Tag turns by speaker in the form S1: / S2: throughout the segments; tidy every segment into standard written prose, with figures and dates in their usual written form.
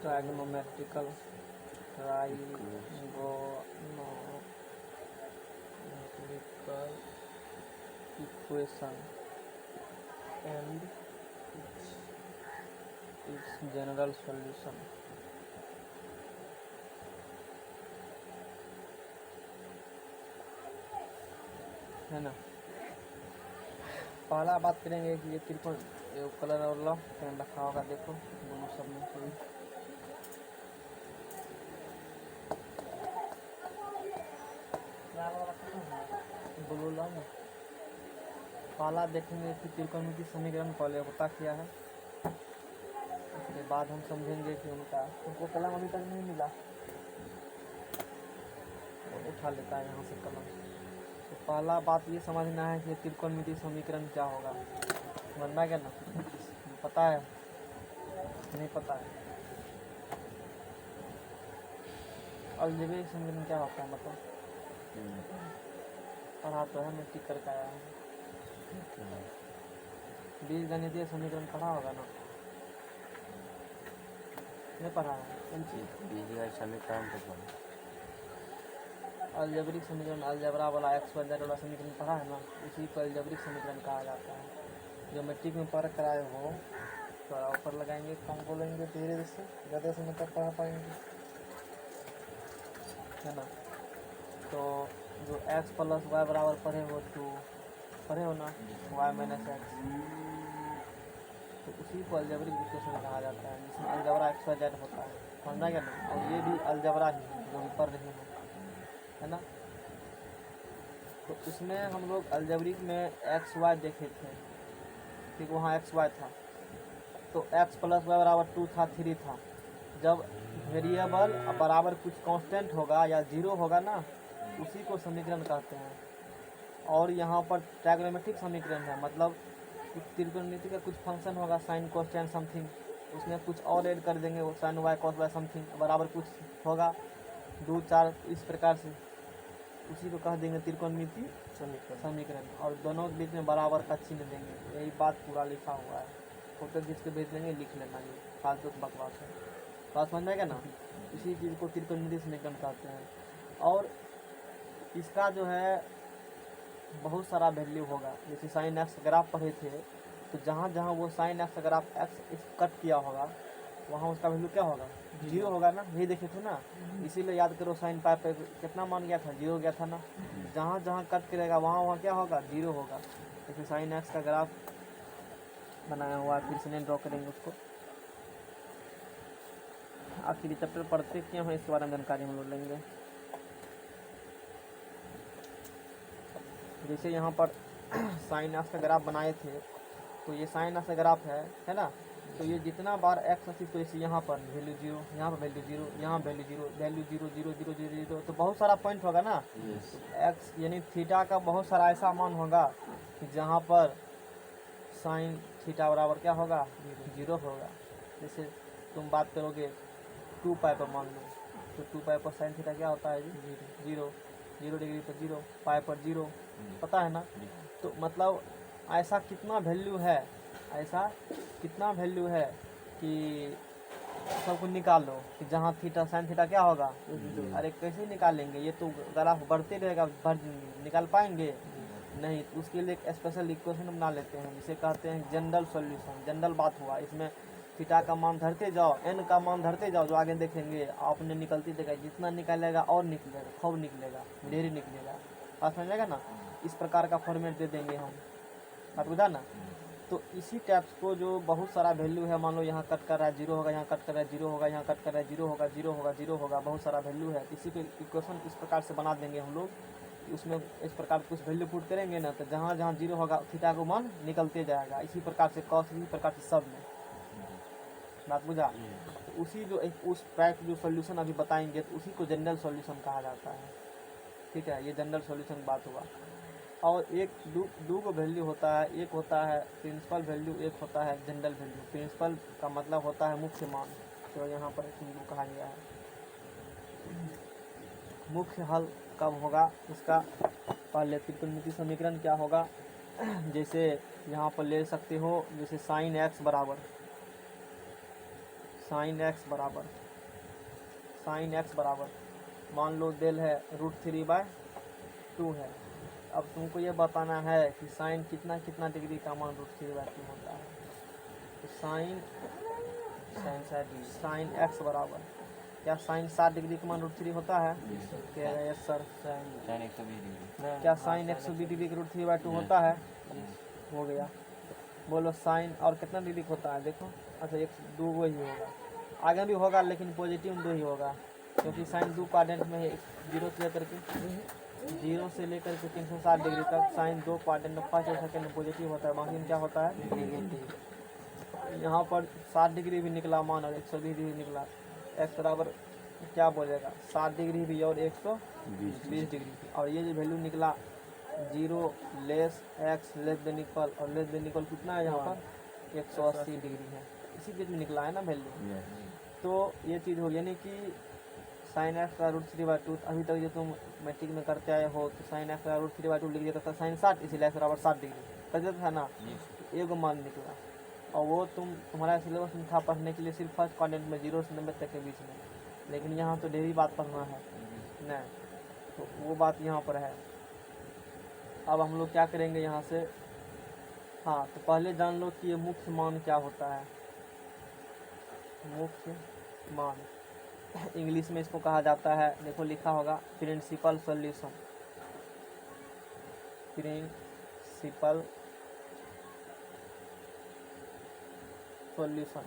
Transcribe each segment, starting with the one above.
S1: ट्राइगोनोमेट्रिकल trigonometrical equation and its general solution. है ना। पहला बात करेंगे कि ये त्रिकोण कलर और लॉ पेन रखा होगा, देखो दोनों सब में कोई ब्लू लॉ में पहला देखेंगे कि त्रिकोणमितीय समीकरण पहले होता क्या है, उसके बाद हम समझेंगे कि उनको कलम अभी तक नहीं मिला, उठा लेता है यहाँ से कलम। तो पहला बात ये समझना है कि त्रिकोणमितीय समीकरण क्या होगा, समझना क्या ना, पता है नहीं पता है। अलजेब्रिक समीकरण क्या होता है मतलब पढ़ा तो है, मैं टिक करके आया हूँ। बीजगणितीय समीकरण पढ़ा होगा ना, नहीं पढ़ा है।
S2: बीजगणितीय समीकरण तो पढ़ा।
S1: अलजेब्रिक समीकरण अलजेब्रा वाला एक्स वाई जेड वाला समीकरण पढ़ा है ना, उसी को अलजेब्रिक समीकरण कहा जाता है। जो मैट्रिक में पढ़ कर आए हो थोड़ा ऊपर लगाएंगे, कम बोलेंगे, धीरे से ज़्यादा समय तक पढ़ा पाएंगे, है ना। तो जो x प्लस वाई बराबर पढ़े हो तो पढ़े हो ना, y माइनस एक्स, तो उसी को अलजेब्रिक इक्वेशन कहा जाता है, जिसमें अलजेब्रा एक्स वाई जेड होता है, समझना क्या ना। और ये भी अलजेब्रा ही है जो हम पढ़ रहे हैं, है ना। तो उसमें हम लोग अलजेब्रिक में एक्स वाई देखे थे, ठीक, वहाँ एक्स वाई था, तो x प्लस वाई बराबर 2 था, 3 था। जब वेरिएबल बराबर कुछ कांस्टेंट होगा या जीरो होगा ना, उसी को समीकरण कहते हैं। और यहाँ पर ट्राइगोनोमेट्रिक समीकरण है, मतलब त्रिकोणमिति का कुछ फंक्शन होगा, साइन कोस्टेन समथिंग, उसमें कुछ और ऐड कर देंगे, वो sine y cos y something बराबर कुछ होगा 2 4 इस प्रकार से, उसी को कह देंगे त्रिकोणमिति समीकरण। और दोनों के बीच में बराबर का चिन्ह देंगे, यही बात पूरा लिखा हुआ है, फोटो खींच के भेज देंगे, लिख लेना, ये फालतू बकवास है, बात समझ में आएगा ना। इसी चीज़ को त्रिकोणमितीय समीकरण कहते हैं। और इसका जो है बहुत सारा वैल्यू होगा, जैसे साइन एक्स ग्राफ पढ़े थे, तो जहाँ जहाँ वो sine x graph x cut किया होगा वहाँ उसका वैल्यू क्या होगा, जीरो होगा ना, यही देखे थे ना। इसीलिए याद करो साइन पाई पे कितना मान गया था, जीरो गया था ना। जहाँ जहाँ कट करेगा वहाँ वहाँ क्या होगा, जीरो होगा। जैसे साइन एक्स का ग्राफ बनाया हुआ है, फिर से नहीं ड्रॉ करेंगे उसको, आखिर चैप्टर पढ़ते क्यों है इसके बारे में जानकारी हम लोग लेंगे। जैसे यहाँ पर साइन एक्स का ग्राफ बनाए थे, तो ये साइन एक्स का ग्राफ है ना। तो ये जितना बार एक्स अस्सी, तो इसे यहाँ पर वैल्यू जीरो, यहाँ पर वैल्यू जीरो, यहाँ value zero, value zero zero zero zero zero, तो बहुत सारा पॉइंट होगा ना। एक्स यानी थीटा का बहुत सारा ऐसा मान होगा कि जहाँ पर साइन थीटा बराबर क्या होगा, जीरो होगा। जैसे तुम बात करोगे 2 पाई पर मान लो, तो 2 पाई पर साइन थीटा क्या होता है जी, जीरो, 0 डिग्री पर जीरो, पाई पर जीरो, पता है ना। तो मतलब ऐसा कितना वैल्यू है, ऐसा कितना वैल्यू है कि सबको निकाल लो कि जहाँ थीटा साइन थीटा क्या होगा। अरे कैसे निकालेंगे, ये तो ग्राफ बढ़ते रहेगा, निकाल पाएंगे नहीं। तो उसके लिए एक स्पेशल इक्वेशन बना लेते हैं, जिसे कहते हैं जनरल सॉल्यूशन। जनरल बात हुआ, इसमें थीटा का मान धरते जाओ, एन का मान धरते जाओ, जो आगे देखेंगे आपने निकलती देगा, जितना निकालेगा और निकलेगा, खूब निकलेगा, ढेर निकलेगा, बात समझ जाएगा ना। इस प्रकार का फॉर्मेट दे देंगे हम, बात बुझा ना। तो इसी टाइप्स को जो बहुत सारा वैल्यू है, मान लो यहाँ कट कर रहा है जीरो होगा, यहाँ कट कर रहा है जीरो होगा, यहाँ कट कर रहा है जीरो होगा, जीरो होगा, जीरो होगा, बहुत सारा वैल्यू है। इसी को इक्वेशन इस प्रकार से बना देंगे हम लोग, उसमें इस प्रकार कुछ वैल्यू पुट करेंगे ना, तो जहाँ जहाँ जीरो होगा थीटा को मान निकलते जाएगा। इसी प्रकार से कॉस, इसी प्रकार से सब में, बात बुझा। तो उसी जो उस टाइप जो सॉल्यूशन अभी बताएंगे, तो उसी को जनरल सॉल्यूशन कहा जाता है, ठीक है। ये जनरल सॉल्यूशन बात हुआ। और एक दो को वैल्यू होता है, एक होता है प्रिंसिपल वैल्यू, एक होता है जनरल वैल्यू। प्रिंसिपल का मतलब होता है मुख्य मान, तो यहाँ पर इनको कहा गया है। मुख्य हल कब होगा इसका, पहले त्रिकोणमितीय समीकरण क्या होगा, जैसे यहाँ पर ले सकते हो, जैसे साइन एक्स बराबर साइन एक्स बराबर मान लो डेल है √3/2 है। अब तुमको ये बताना है कि साइन कितना डिग्री का मान √3/2 होता है। तो साइन एक्स बराबर क्या साइन 60 डिग्री का मान √3 होता है? कह रहे यस सर।
S2: Sine 120 degree.
S1: क्या साइन 120 डिग्री का √3/2 होता है? हो गया। बोलो साइन और कितना डिग्री का होता है? देखो अच्छा 2 ही होगा, आगे भी होगा लेकिन पॉजिटिव 2 ही होगा, क्योंकि साइन 2 क्वाड्रेंट में है, 0 से लेकर के 360 डिग्री तक साइन 2 क्वाड्रेंट में फर्स्ट और सेकंड में पॉजिटिव होता है, बाकी में क्या होता है नेगेटिव। यहाँ पर 60 डिग्री भी निकला मान और 120 डिग्री निकला, एक्स बराबर क्या बोलेगा 60 डिग्री भी और 120 डिग्री, और ये जो वैल्यू निकला 0 less x less than equal, और लेस देन इक्वल कितना है यहाँ पर 180 डिग्री है, इसी बीच में निकला है ना वैल्यू। तो ये चीज़ हो यानी कि साइन एक्स का √3/2 अभी तक जो तुम मैट्रिक में करते आए हो, तो साइन एक्स का √3/2 लिख देता था साइन 60, इसीलिए एक्स बराबर 60 डिग्री कर देता था ना, एक मान निकला। और वो तुम्हारा सिलेबस में था पढ़ने के लिए सिर्फ फर्स्ट क्वाड्रेंट में 0 से 90 तक के बीच में, लेकिन यहाँ तो ढेरी बात पढ़ना है ना, तो वो बात यहाँ पर है। अब हम लोग क्या करेंगे यहाँ से, हाँ तो पहले जान लो कि ये मुख्य मान क्या होता है। मुख्य मान इंग्लिश में इसको कहा जाता है, देखो लिखा होगा प्रिंसिपल सॉल्यूशन। प्रिंसिपल सॉल्यूशन,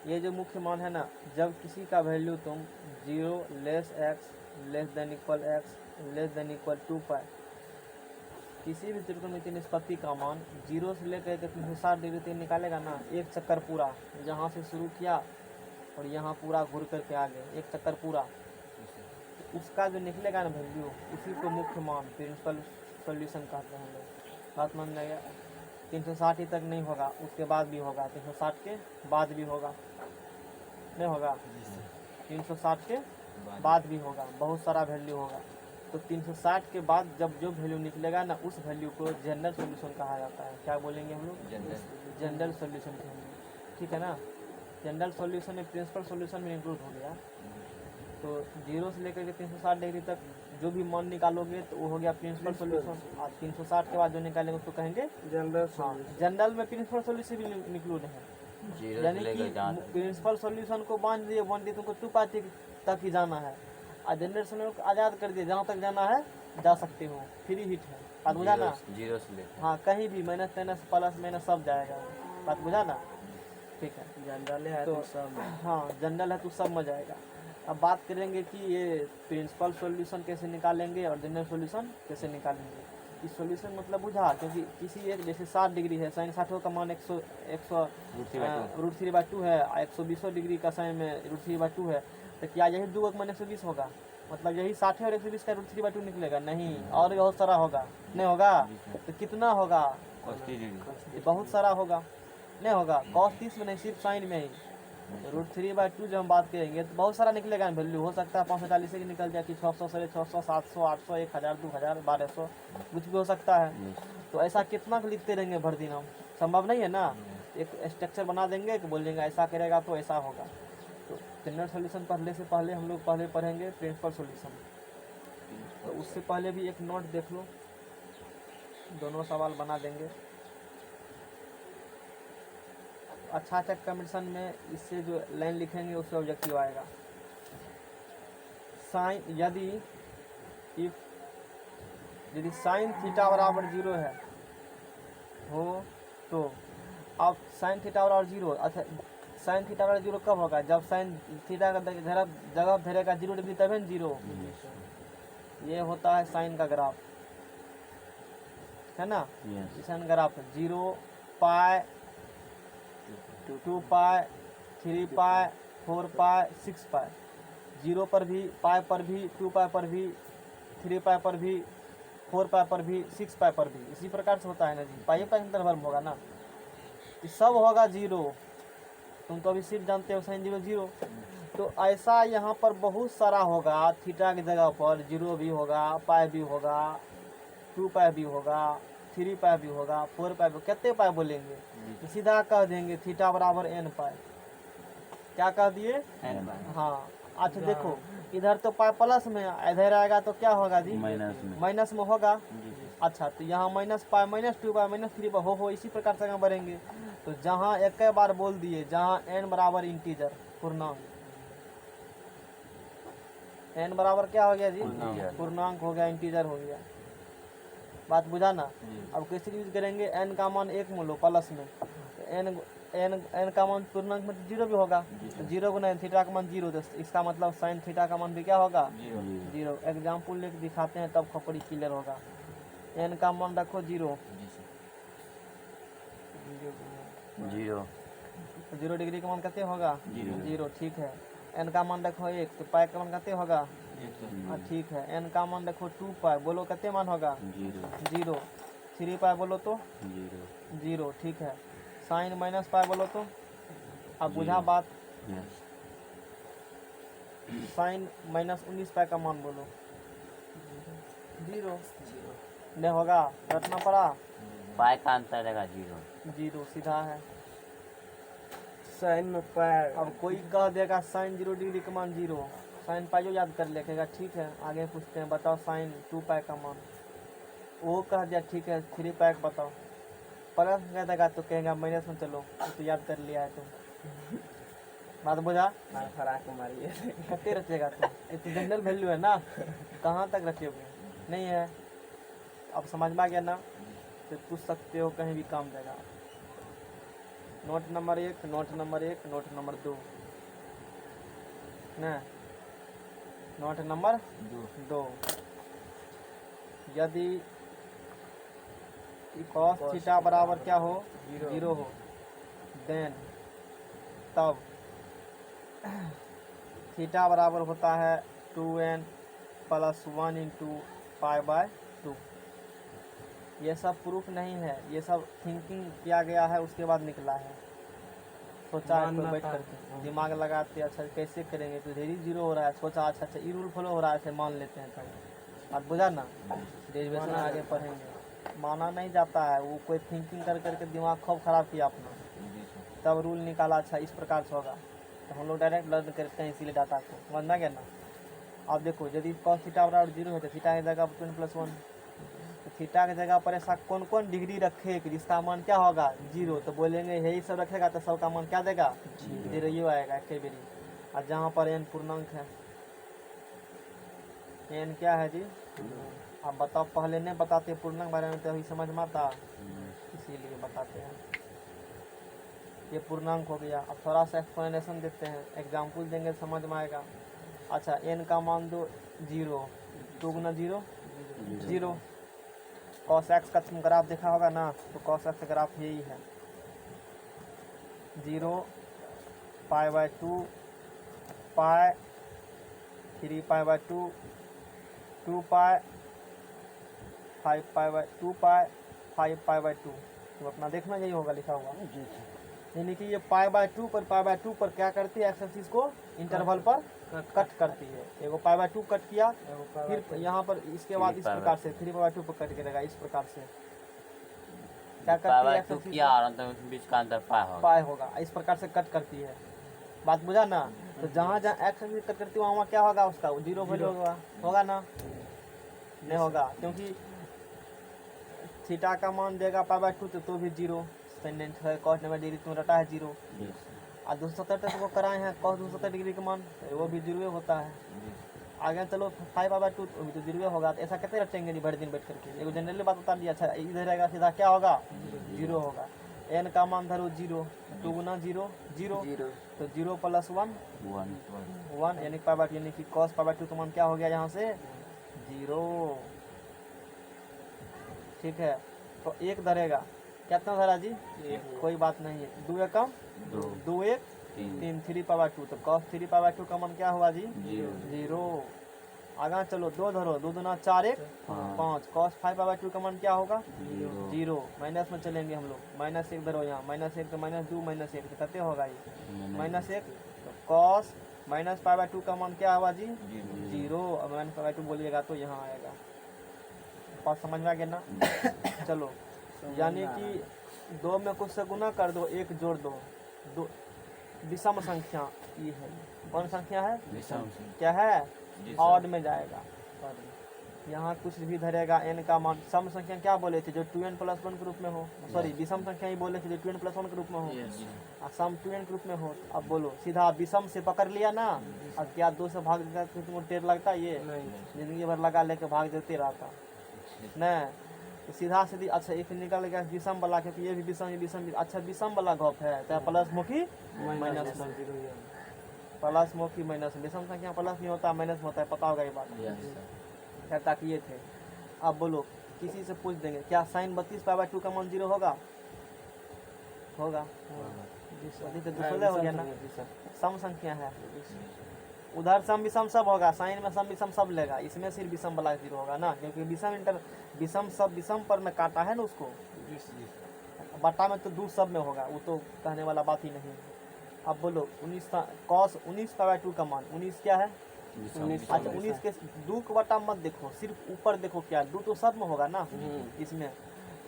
S1: ये जो मुख्य मान है ना, जब किसी का वैल्यू तुम 0 less x less than equal x less than equal 2π, किसी भी त्रिकोणमितीय निष्पत्ति का मान 0 से लेकर के 360 डिग्री तक निकालेगा ना, एक चक्कर पूरा, जहाँ से शुरू किया और यहाँ पूरा घूर करके आ गए, एक चक्कर पूरा, तो उसका जो निकलेगा ना वैल्यू, उसी को मुख्य मान प्रिंसिपल सॉल्यूशन कहते हैं हम लोग। बात मान जाएगा 360 तक नहीं होगा, उसके बाद भी होगा, 360 के बाद भी होगा, नहीं होगा 360 के बाद भी होगा, बहुत सारा वैल्यू होगा। तो 360 के बाद जब जो वैल्यू निकलेगा ना, उस वैल्यू को जनरल सॉल्यूशन कहा जाता है। क्या बोलेंगे हम लोग? जनरल सॉल्यूशन कहेंगे, ठीक है ना। जनरल सॉल्यूशन में प्रिंसिपल सॉल्यूशन में इंक्लूड हो गया। तो 0 से लेकर के 360 डिग्री तक जो भी मान निकालोगे तो वो हो गया प्रिंसिपल सॉल्यूशन, और 360 के बाद जो निकालेंगे उसको कहेंगे जनरल। हाँ, जनरल में प्रिंसिपल सॉल्यूशन भी इंक्लूड है, यानी कि प्रिंसिपल सॉल्यूशन को बांध दिए तुमको 2π तक ही जाना है, और जनरल सॉल्यूशन को आज़ाद कर दिए, जहाँ तक जाना है जा सकते हो, फ्री हिट है। बात बुझा ना?
S2: 0 से लेकर
S1: हाँ, कहीं भी माइनस माइनस प्लस माइनस सब जाएगा, बात बुझा ना? ठीक है, जनरल है तो सब, हाँ जनरल है तो सब में जाएगा। अब बात करेंगे कि ये प्रिंसिपल सॉल्यूशन कैसे निकालेंगे और जनरल सॉल्यूशन कैसे निकालेंगे। इस सॉल्यूशन मतलब बुझा, क्योंकि किसी एक जैसे 60 डिग्री है, साइन 60 का मान 100√3/2 है, 120 डिग्री का साइन में √3/2 है, तो क्या यही 2 का मान 120 होगा? मतलब यही 60 और 120 का √3/2 निकलेगा? नहीं, और बहुत सारा होगा, नहीं होगा? तो कितना होगा? बहुत सारा होगा, नहीं होगा? cos 30 में नहीं, सिर्फ साइन में ही √3/2 जब हम बात करेंगे तो बहुत सारा निकलेगा वैल्यू, हो सकता है 540 की निकल जाए कि 600 600 700 800 1000 2000 1200 कुछ भी हो सकता है। तो ऐसा कितना लिखते रहेंगे भर दिन, हम संभव नहीं है ना। एक स्ट्रक्चर बना देंगे कि बोल देंगे ऐसा करेगा तो ऐसा होगा। तो जनरल सॉल्यूशन पढ़ने से पहले हम लोग पहले पढ़ेंगे प्रिंसिपल सॉल्यूशन। तो उससे पहले भी एक नोट देख लो, दोनों सवाल बना देंगे। अच्छा कंपटीशन में इससे जो लाइन लिखेंगे उससे ऑब्जेक्टिव आएगा। साइन यदि साइन थीटा बराबर 0 है हो तो, अब साइन थीटा बराबर 0, अच्छा साइन थीटा बराबर 0 कब होगा? जब साइन थीटा का जगह धरेगा 0 डिग्री तभी 0। ये होता है साइन का ग्राफ, है ना? साइन ग्राफ 0 पाई 2π 3π 4π 6π, 0 पर भी, पाई पर भी, 2π पर भी, 3π पर भी, 4π पर भी, 6π पर भी, इसी प्रकार से होता है ना जी। पाई का इंटरवल होगा ना, ये सब होगा 0। तुम तो अभी सिर्फ जानते हो साइन 0 0। तो ऐसा यहाँ पर बहुत सारा होगा, थीटा की जगह पर 0 भी होगा, पाई भी होगा, 2π भी होगा, 3π भी होगा, 4π भी, कितने पाई बोलेंगे? तो सीधा कह देंगे थीटा बराबर n π, क्या कह दिए?
S2: एन
S1: हाँ। अच्छा देखो इधर तो पाई प्लस में, इधर आएगा तो क्या होगा जी? माइनस में होगा।
S2: जी जी
S1: अच्छा तो यहाँ minus pi minus 2 pi minus 3 पाई हो इसी प्रकार से आगे बढ़ेंगे। तो जहाँ एक बार बोल दिए, जहाँ n बराबर इंटीजर पूर्णांक, n बराबर क्या हो गया जी?
S2: पूर्णांक।
S1: पूर्णांक हो गया, इंटीजर हो गया। बात बुझा ना?
S2: जी।
S1: अब कैसे यूज करेंगे? n का मान 1 मान लो प्लस में, तो n का मान पूर्णांक में तो 0 भी होगा, तो 0 गुना थीटा का मान 0, तो इसका मतलब साइन थीटा का मान भी क्या होगा? 0। एग्जाम्पल लेके दिखाते हैं तब खोपड़ी क्लियर होगा। n का मान रखो 0,
S2: जीरो
S1: 0 डिग्री का मान कितने होगा?
S2: 0।
S1: 0। ठीक है। n का मान रखो 1, तो पाई का मान कितने होगा? ठीक है। n का मान रखो 2 पाई, बोलो कितने मान होगा? 0। 3 पाई बोलो तो 0। ठीक है। साइन माइनस पाई बोलो तो, अब बुझा बात? साइन माइनस 19 पाई का मान बोलो। 0 नहीं होगा, रटना पड़ा।
S2: पाई का आंसर रहेगा
S1: 0 सीधा है।
S3: साइन में पाई।
S1: अब कोई कह देगा साइन 0 डिग्री का मान 0, साइन पाई जो याद कर लिखेगा। ठीक है, आगे पूछते हैं, बताओ साइन 2 पाई का मान। वो कह दिया ठीक है, 3 पाई का बताओ। प्लस कह देगा तो कहेगा माइनस में चलो, तो याद कर लिया है तुम। बात बुझा?
S3: फराक मारिए।
S1: कितने रचेगा तुम? ये तो जनरल वैल्यू है ना, कहाँ तक रचोगे? नहीं है। अब समझ में आ गया ना? तो पूछ सकते हो, कहीं भी काम देगा। Note number 1, note number 1, note number 2 न, नोट नंबर 2। यदि cos थीटा बराबर क्या हो? 0 हो, देन तब थीटा बराबर होता है 2n plus 1 into pi by 2। ये सब प्रूफ नहीं है, ये सब थिंकिंग किया गया है, उसके बाद निकला है। सोचा है तो बैठ करके दिमाग लगाते, अच्छा कैसे करेंगे, तो डेरी 0 हो रहा है, सोचा अच्छा ये रूल फॉलो हो रहा है, मान लेते हैं। तब अब बुझा ना? डेरिवेशन आगे पढ़ेंगे। माना नहीं जाता है, वो कोई थिंकिंग कर करके दिमाग खूब खराब किया अपना, तब रूल निकाला अच्छा इस प्रकार से होगा। तो हम लोग डायरेक्ट लर्न करते हैं इसीलिए डाटा को, समझना गया ना? अब देखो यदि cos थीटा बराबर 0 है तो थीटा की जगह 2n+1, तो थीटा की जगह पर ऐसा कौन कौन डिग्री रखे कि जिसका मान क्या होगा? 0, तो बोलेंगे यही सब रखेगा तो सब का मान क्या देगा? 0 ही आएगा एक बेरी। और जहाँ पर n पूर्णांक है, n क्या है जी? अब बताओ, पहले नहीं बताते पूर्णांक बारे में तो अभी समझ में आता, इसीलिए बताते हैं। ये पूर्णांक हो गया। अब थोड़ा सा एक्सप्लेनेशन देते हैं, एग्जाम्पल देंगे समझ में आएगा। अच्छा n का मान दो 0, 2 गुना 0 0। cos x का तुम ग्राफ देखा होगा ना, तो cos x का ग्राफ यही है, 0 pi by 2 pi 3 pi by 2 2 pi 5 pi by 2 pi 5 pi by 2। तो अपना देखना यही होगा लिखा हुआ, यानी कि ये पाई बाय 2 पर क्या करती है? एक्स एक्सिस को इंटरवल पर कट करती है। एगो पाई बाय 2 कट किया, फिर यहाँ पर इसके बाद इस प्रकार से 3 पाई बाय 2 पर कट करेगा, इस प्रकार से क्या करती है? एक्स एक्सिस
S2: क्या और बीच का अंतर
S1: पाई होगा, इस प्रकार से कट करती है। बात बुझा ना? तो जहाँ जहाँ एक्स एक्सिस कट करती है वहाँ क्या होगा? उसका 0 वैल्यू होगा ना? नहीं होगा, क्योंकि थीटा का मान देगा पाई बाय 2 तो भी 0, cos 90 डिग्री तुम रटा है 0, और 270 को कराए हैं cos 270 डिग्री का मान, वो भी 0 होता है। आगे चलो 5 पाई बाय 2 तो भी तो 0 होगा। तो ऐसा कैसे रटेंगे नहीं भर दिन बैठ करके? एगो जनरली बात बता दिया। अच्छा इधर रहेगा सीधा क्या होगा? 0 होगा। n का मान धरो 0, 2 गुना 0 0, तो 0 प्लस 1 1, यानी पाई बाय, यानी कि cos पाई बाय 2 का मान क्या हो गया यहाँ से? 0। ठीक है, तो 1 धरेगा, कितना धरा जी? कोई बात नहीं है, 2 एकम 2 1 3 3 पाई बाय 2, तो cos 3 पाई बाय 2 का मान क्या हुआ जी? 0। आगे चलो 2 धरो, 2 दूना 4 1 5, cos 5 पाई बाय 2 का मान क्या होगा? 0। माइनस में चलेंगे हम लोग, -1 धरो यहाँ, -1 तो -2 -1 तो कितने होगा ये? -1, तो cos माइनस पाई बाय 2 का मान क्या हुआ जी? 0। अब माइनस पाई बाय 2 बोलिएगा तो यहाँ आएगा। बात समझ में आ गया ना? चलो, यानी कि 2 में कुछ से गुना कर दो, 1 जोड़ दो, विषम संख्या ये है। कौन संख्या है?
S2: विषम
S1: क्या है?
S2: विषम।
S1: ऑड में जाएगा। यहाँ कुछ भी धरेगा n का मान। सम संख्या क्या बोले थे? जो 2n प्लस 1 के रूप में हो। सॉरी, विषम संख्या ही बोले थे जो 2n प्लस 1 के रूप में हो। और सम 2n के रूप में हो। अब बोलो, सीधा विषम से पकड़ लिया ना। अब क्या 2 से भाग देता तो तुमको टेर लगता? ये जिंदगी भर लगा लेके भाग देते रहता न। तो सीधा सीधी अच्छा एक निकल गया विषम वाला, क्योंकि ये भी विषम। अच्छा विषम वाला घप है, चाहे प्लस मुखी माइनस मुखी, प्लस मुखी माइनस। विषम संख्या प्लस नहीं होता, माइनस होता है, पता होगा ये बात। खैर ताकि ये थे। अब बोलो, किसी से पूछ देंगे क्या साइन 32π/2 का मान 0 होगा? होगा। अभी तो दूसरा हो गया ना, सम संख्या है। उधर सम विषम सब होगा, साइन में सम विषम सब लेगा, इसमें सिर्फ विषम वाला 0 होगा ना, क्योंकि विषम सब विषम पर में काटा है ना उसको। बटा में तो 2 सब में होगा, वो तो कहने वाला बात ही नहीं है। अब बोलो 19 cos 19π/2 का मान 19 क्या है? अच्छा 19 के 2 का बटा मत देखो, सिर्फ ऊपर देखो क्या 2 तो सब में होगा ना। इसमें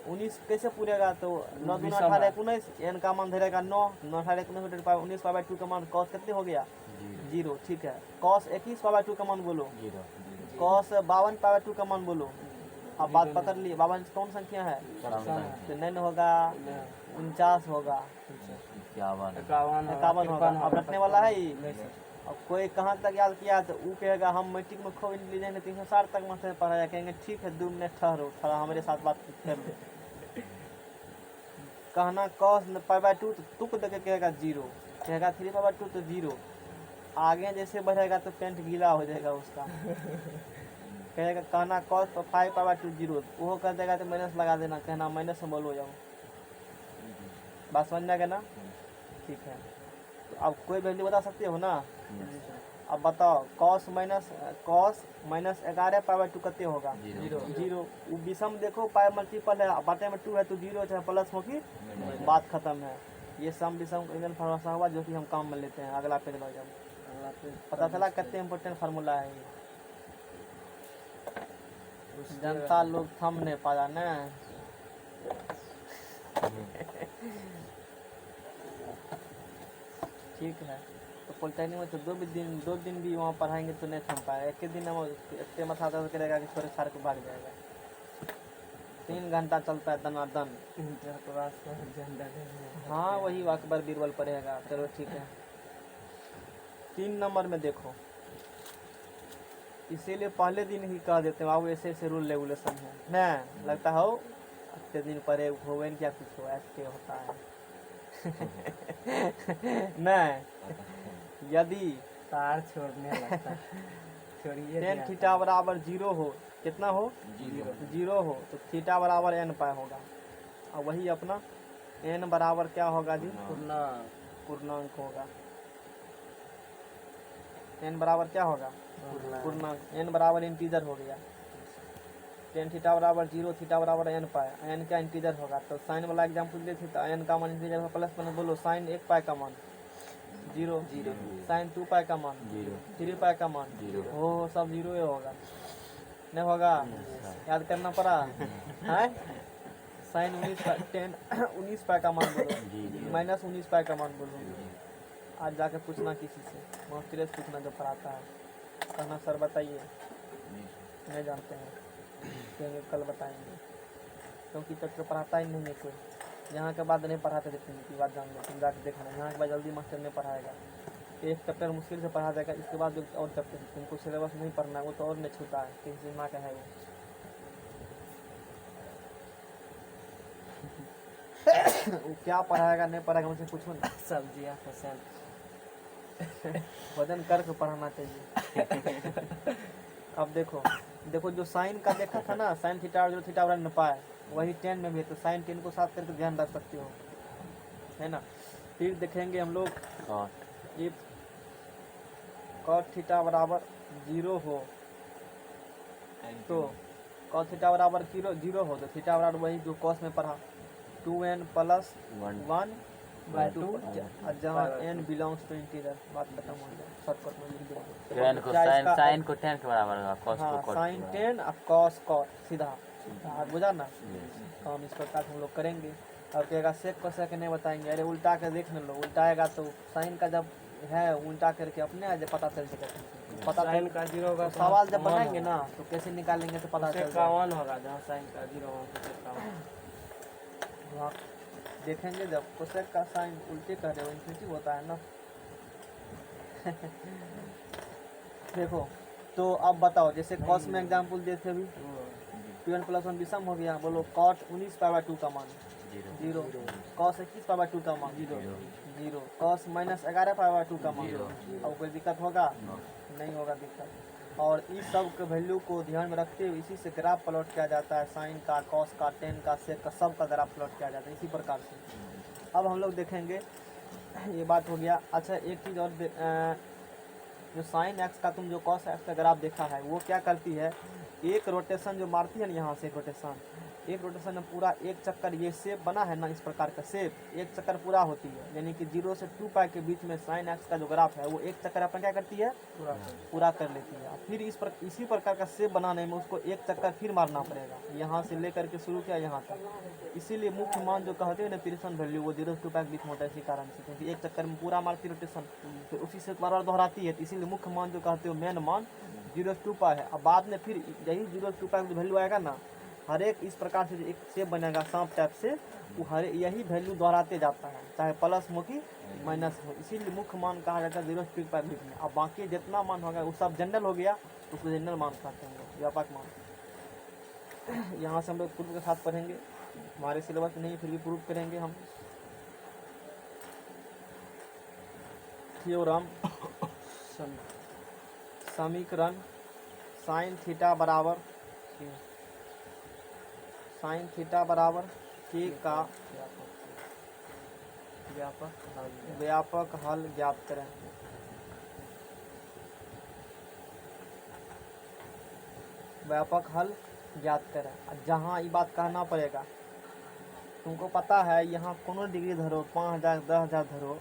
S1: 19 कैसे पूरेगा? तो 9 दूना 18 19, n का मान धरेगा 9, 9 18 19π/2 का मान cos कितने हो गया? 0। ठीक है, cos 21π/2 का मान बोलो, cos 52π/2 का मान बोलो। अब बात पकड़ लिए, 52 कौन संख्या है? तो नहीं होगा, 49 होगा, 51 होगा। अब रखने वाला है ही। अब कोई कहाँ तक याद किया तो वो कहेगा हम मैट्रिक में खूब इंटेलिजेंट है, 360 तक मास्टर पढ़ाया। कहेंगे ठीक है 2 मिनट ठहरो, थोड़ा हमारे साथ बात कर ले। कहना cos π/2 तो तुक देके कहेगा 0, कहेगा 3π/2 तो 0। आगे जैसे बढ़ेगा तो पेंट गीला हो जाएगा उसका। कहेगा कहना cos 5π/2 0, वो कर देगा तो माइनस लगा देना, कहना माइनस में बोलो जाओ। बात समझ में आ गया ना? ठीक है, तो अब कोई वैल्यू बता सकते हो ना? अब बताओ cos माइनस 11π/2 कितने होगा? 0। वो विषम देखो, पाई मल्टीपल है, बाटे में 2 है तो 0 चाहे प्लस हो कि बात खत्म है। ये सम विषम इंडियन फार्मूला हुआ जो कि हम काम में लेते हैं। अगला पेज में जाओ, पता चला कितने इम्पोर्टेंट फार्मूला है ये। जनता लोग थम नहीं पाया ना। ठीक है, तो पॉलिटेक्निक में तो 2 दिन भी वहाँ पढ़ाएंगे तो नहीं थम पाएगा। एक दिन हम इतने मथा दर्द करेगा कि छोरे सारे को भाग जाएगा। 3 घंटा चलता है दनादन। हाँ वही अकबर बीरबल पढ़ेगा। चलो ठीक है, 3 नंबर में देखो, इसीलिए पहले दिन ही कह देते हैं बाबू ऐसे रूल रेगुलेशन है न। लगता हो अगले दिन पढ़े हो क्या कुछ हो, ऐसे होता है न। यदि
S3: तार छोड़ने लगता छोड़िए।
S1: tan थीटा बराबर 0 हो, कितना हो? 0 हो, तो थीटा बराबर n पाई होगा। और वही अपना n बराबर क्या होगा जी? पूर्णांक होगा। n बराबर क्या होगा? पूर्णांक। n बराबर इंटीजर हो गया। tan थीटा बराबर 0, थीटा बराबर n पाई, n क्या इंटीजर होगा। तो साइन वाला एग्जाम्पल दे थी, तो n का मान इंटीजर होगा, प्लस मैंने बोलो साइन 1 पाई का मान 0, साइन 2 पाई का मान 3 पाई का मान हो, सब 0 ही होगा। नहीं होगा? याद करना पड़ा है। साइन 19 पाई का मान बोलो, माइनस 19 पाई का मान बोलो। आज जाके पूछना किसी से, मास्टर से पूछना जो पढ़ाता है, कहना सर बताइए, नहीं जानते हैं, कहेंगे कल बताएंगे, क्योंकि चैप्टर पढ़ाता ही नहीं है कोई। यहाँ के बाद नहीं पढ़ाते थे की बात जान लो, तुम जाके देखना। यहाँ के बाद जल्दी मास्टर नहीं पढ़ाएगा, एक चैप्टर मुश्किल से पढ़ा देगा, इसके बाद जो और चैप्टर तुमको सिलेबस नहीं पढ़ना है वो तो और नहीं छूटा है, किसी माँ का है वो। वो क्या पढ़ाएगा नहीं पढ़ाएगा मुझसे पूछो ना।
S3: सब्जियाँ पसंद
S1: वजन करके पढ़ाना चाहिए। अब देखो जो साइन का देखा था ना, साइन थीटा और 0 थीटा और n पाए, वही 10 में भी है, तो साइन 10 को साथ करके ध्यान रख सकते हो, है ना। फिर देखेंगे हम लोग इफ cos थीटा बराबर 0 हो, तो cos थीटा बराबर 0 हो, तो थीटा बराबर वही जो cos में पढ़ा 2n प्लस 1/2, जहाँ n बिलोंग्स टू इंटीजर। बात खत्म हो गया, शॉर्टकट में लिख देंगे।
S2: tan को sin को tan के बराबर होगा, cos को
S1: हाँ,
S2: cot
S1: साइन 10 और cos सीधा। बुझा ना? काम इस प्रकार हम लोग करेंगे। अब कहेगा सेक को सेक नहीं बताएंगे, अरे उल्टा के देख न लो, उल्टाएगा तो साइन का जब है उल्टा करके अपने आज पता चल जाएगा। पता
S3: साइन का 0 होगा तो
S1: सवाल जब
S3: 1
S1: बनाएंगे
S3: होगा।
S1: ना तो कैसे निकालेंगे तो पता
S3: सेक
S1: चल
S3: का
S1: जाएगा।
S3: 1 होगा, जहाँ साइन का 0 होगा तो सेक का 1।
S1: वहाँ देखेंगे जब कोसेक का साइन उल्टे कर रहे हो इन्फिनिटी होता है ना। देखो तो अब बताओ, जैसे कॉस में एग्जाम्पल दिए थे अभी, 2n + 1 विषम हो गया, बोलो कॉट 19π/2 का मान 0, कॉस 21π/2 का मान 0, कॉस -11π/2 का मान 0। अब कोई दिक्कत होगा? नहीं होगा दिक्कत। और इस सब के वैल्यू को ध्यान में रखते हुए इसी से ग्राफ प्लॉट किया जाता है, साइन का, कॉस का, टेन का, सेक का, सब का ग्राफ प्लॉट किया जाता है इसी प्रकार से। अब हम लोग देखेंगे, ये बात हो गया। अच्छा एक चीज़ और जो साइन एक्स का तुम जो कॉस एक्स का ग्राफ देखा है वो क्या करती है, एक रोटेशन जो मारती है ना, यहाँ से एक रोटेशन में पूरा एक चक्कर, ये शेप बना है ना इस प्रकार का शेप, एक चक्कर पूरा होती है, यानी कि 0 से 2π के बीच में साइन एक्स का जो ग्राफ है वो एक चक्कर अपन क्या करती है, पूरा कर लेती है। फिर इसी प्रकार का शेप बनाने में उसको एक चक्कर फिर मारना पड़ेगा, यहाँ से लेकर के शुरू किया यहाँ तक। इसीलिए मुख्य मान जो कहते हैं ना पियर्सन वैल्यू, वो 0 से 2π के बीच में होता है इसी कारण से, क्योंकि एक चक्कर में पूरा मारती रोटेशन, फिर उसी से बार बार दोहराती है, तो इसीलिए मुख्य मान जो कहते हो मेन मान 0 से 2π है। अब बाद में फिर यही 0 से 2π का जो वैल्यू आएगा ना, हर एक इस प्रकार से एक शेप बनेगा सांप टाइप से, वो हर यही वैल्यू दोहराते जाता है, चाहे प्लस हो कि माइनस हो, इसीलिए मुख्य मान कहा जाता है 0 से 2π के बीच में। अब बाकी जितना मान होगा वो सब जनरल हो गया, उसको जनरल मान कहते हैं, व्यापक मान। यहाँ से हम लोग प्रूफ के साथ पढ़ेंगे, हमारे सिलेबस में नहीं फिर भी प्रूफ करेंगे हम। थ्योरम, समीकरण, साइन थीटा बराबर के का व्यापक हल ज्ञात करें। व्यापक हल ज्ञात करें। जहाँ ये बात कहना पड़ेगा, तुमको पता है यहाँ कोनो डिग्री धरो, 5000 10,000 धरो,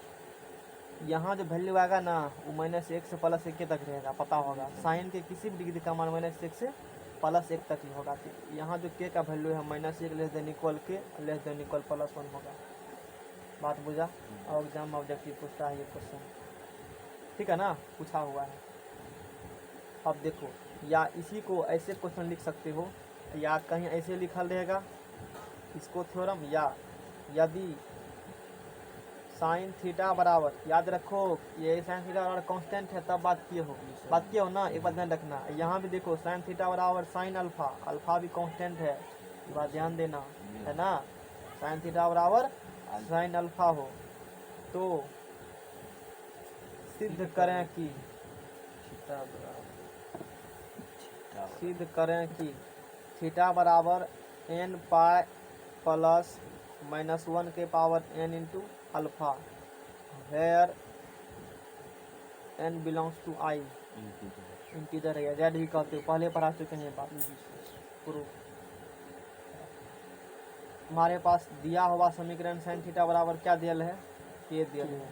S1: यहाँ जो वैल्यू आएगा ना वो -1 से +1 तक रहेगा, पता होगा। साइन के किसी भी डिग्री का मान -1 से +1 तक ही होगा। तो यहाँ जो के का वैल्यू है -1 <= के >1 होगा। बात बुझा? और एग्जाम ऑब्जेक्टिव पूछता है ये क्वेश्चन, ठीक है ना, पूछा हुआ है। अब देखो, या इसी को ऐसे क्वेश्चन लिख सकते हो, या कहीं ऐसे लिखल रहेगा इसको थ्योरम, या यदि साइन थीटा बराबर, याद रखो ये साइन थीटा बराबर कांस्टेंट है तब बात किए हो ना, एक बात ध्यान रखना। यहाँ भी देखो साइन थीटा बराबर साइन अल्फा, अल्फा भी कांस्टेंट है, ये बात ध्यान देना है ना। साइन थीटा बराबर साइन अल्फा हो तो सिद्ध करें कि थीटा बराबर n पाई प्लस -1 के power n into alpha, where n belongs to i, integer है, जेड भी कहते हो, पहले पढ़ा चुके हैं बात। प्रूफ हमारे पास दिया हुआ समीकरण साइन थीटा बराबर क्या दिया है, के दिया है।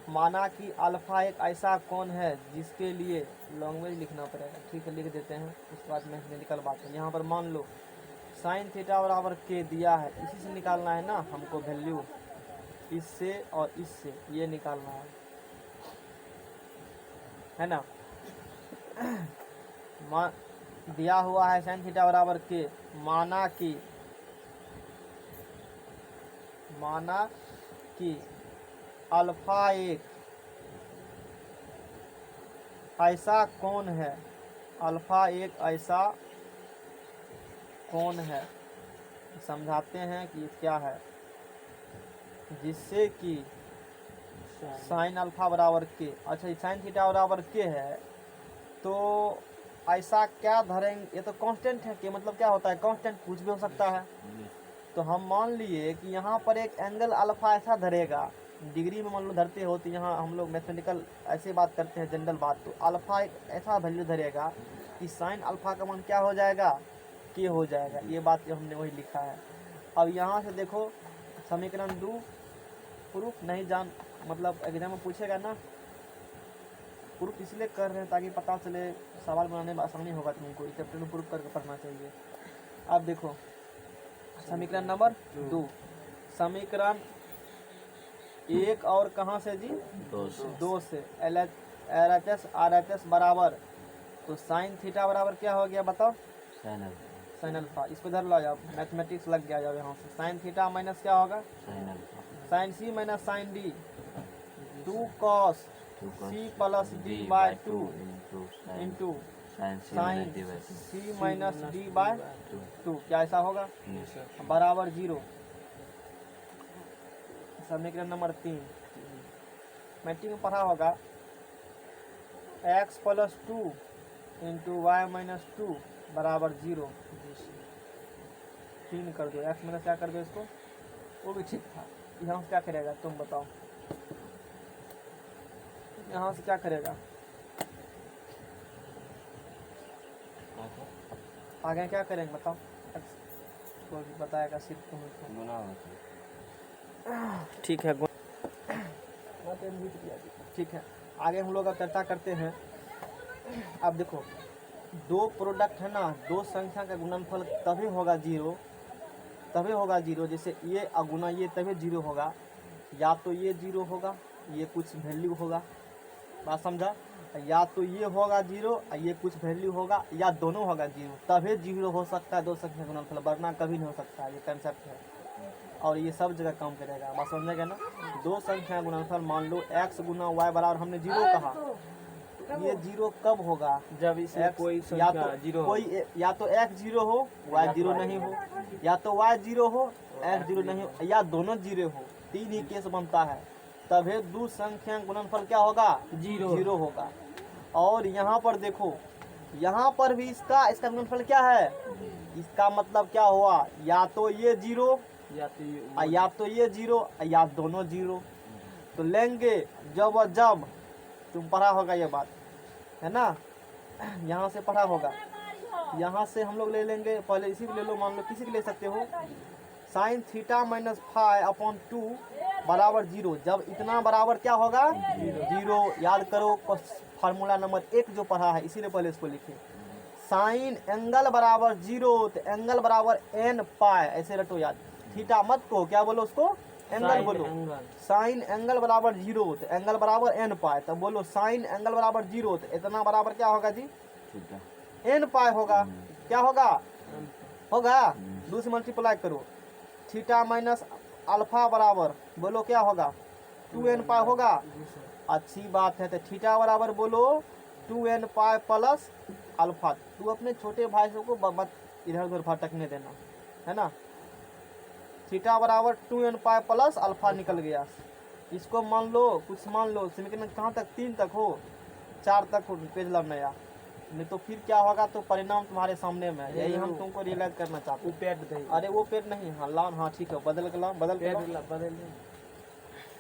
S1: माना कि अल्फा एक ऐसा कोण है जिसके लिए लैंग्वेज लिखना पड़ेगा, ठीक है लिख देते हैं, उसके बाद मैथमेटिकल बात है। यहाँ पर मान लो साइन थीटा बराबर के दिया है, इसी से निकालना है ना हमको वैल्यू, इससे और इससे ये निकालना है ना। दिया हुआ है साइन थीटा बराबर के, माना कि अल्फा एक ऐसा कोण है, अल्फा एक ऐसा कोण है, समझाते हैं कि क्या है, जिससे कि साइन अल्फा बराबर के, अच्छा साइन थीटा बराबर के है तो ऐसा क्या धरेंगे, ये तो कांस्टेंट है कि मतलब क्या होता है कांस्टेंट, कुछ भी हो सकता है। तो हम मान लिए कि यहाँ पर एक एंगल अल्फा ऐसा धरेगा, डिग्री में मान लो धरते हो, तो यहाँ हम लोग मैथमेटिकल ऐसे बात करते हैं जनरल बात, तो अल्फा एक ऐसा वैल्यू धरेगा कि साइन अल्फा का मान क्या हो जाएगा, के हो जाएगा। ये बात जो हमने वही लिखा है। अब यहाँ से देखो समीकरण 2 प्रूफ नहीं जान, मतलब एग्जाम में पूछेगा ना, प्रूफ इसलिए कर रहे हैं ताकि पता चले, सवाल बनाने में आसानी होगा तुमको, इस चैप्टर में प्रूफ करके पढ़ना चाहिए। अब देखो समीकरण नंबर 2। समीकरण 1 और कहाँ से जी? 2 से। LHS RHS बराबर, तो साइन थीटा बराबर क्या हो गया बताओ? Sine alpha. इसको इधर ला जाओ, मैथमेटिक्स लग गया जाओ यहाँ से। साइन थीटा माइनस क्या होगा? Sine C minus sine D, 2 cos C plus D by 2 into sine C minus D by 2। क्या ऐसा होगा? बराबर 0। समीकरण नंबर 3 मैट्रिक में पढ़ा होगा, x plus 2 into y minus 2 बराबर 0। 3 कर दो, x माइनस क्या कर दो इसको, वो भी ठीक था। यहाँ से क्या करेगा तुम बताओ? यहाँ से क्या करेगा? आगे क्या करेंगे बताओ? को भी बताएगा सिर्फ तुम्हें। ठीक है, ठीक है। आगे हम लोग अब चर्चा करते हैं। अब देखो, दो प्रोडक्ट है ना, दो संख्या का गुणनफल तभी होगा 0, तभी होगा 0। जैसे ये अगुना ये तभी 0 होगा। या तो ये 0 होगा, ये कुछ वैल्यू होगा, बात समझा? या तो ये होगा 0, ये कुछ वैल्यू होगा, या दोनों होगा 0, तभी 0 हो सकता है दो संख्या का गुणनफल, वरना कभी नहीं हो सकता। ये कंसेप्ट है और ये सब जगह काम करेगा, बात समझेगा ना? दो संख्या गुणनफल, मान लो x गुना y बराबर हमने 0 कहा, ये 0 कब होगा?
S3: जब इसमें
S1: x
S3: कोई
S1: या
S3: संख्या
S1: तो
S3: 0
S1: कोई या तो x 0 हो y 0 नहीं हो, या तो y 0 हो x 0 नहीं हो, या दोनों 0 हो। 3 ही केस बनता है, तभी दो संख्या गुणनफल क्या होगा? 0 होगा। और यहाँ पर देखो, यहाँ पर भी इसका गुणनफल क्या है? इसका मतलब क्या हुआ? या तो ये 0
S3: या तो
S1: ये 0 या दोनों 0। तो लेंगे जब तुम पढ़ा होगा ये बात, है ना? यहाँ से पढ़ा होगा, यहाँ से हम लोग ले लेंगे। पहले इसी को ले लो, मान लो किसी को ले सकते हो। साइन थीटा माइनस 5/2 बराबर 0। जब इतना बराबर क्या होगा? 0। याद करो फार्मूला नंबर 1 जो पढ़ा है, इसीलिए पहले इसको लिखे। साइन एंगल बराबर 0, तो एंगल बराबर n पाई, ऐसे रटो याद। थीटा मत को क्या बोलो, उसको एंगल बोलो। साइन एंगल बराबर 0, तो एंगल बराबर n पाई, तब बोलो साइन एंगल बराबर 0, तो इतना बराबर क्या होगा जी? n पाई होगा। क्या होगा? होगा 2 से मल्टीप्लाई करो। थीटा माइनस अल्फा बराबर बोलो क्या होगा? 2n पाई होगा। अच्छी बात है, तो थीटा बराबर बोलो 2n पाई प्लस अल्फा। तू अपने छोटे भाई को इधर उधर भटकने देना, है ना? थीटा बराबर 2n पाई प्लस अल्फा निकल गया। इसको मान लो, कुछ मान लो समीकरण कहाँ तक? 3 तक हो, 4 तक हो, पेज लब नया। नहीं तो फिर क्या होगा? तो परिणाम तुम्हारे सामने में है। यही हम तुमको रियलाइज करना चाहते हैं।
S3: पेट
S1: अरे वो पेट नहीं, हाँ लान, हाँ ठीक है, बदल के लाओ, बदल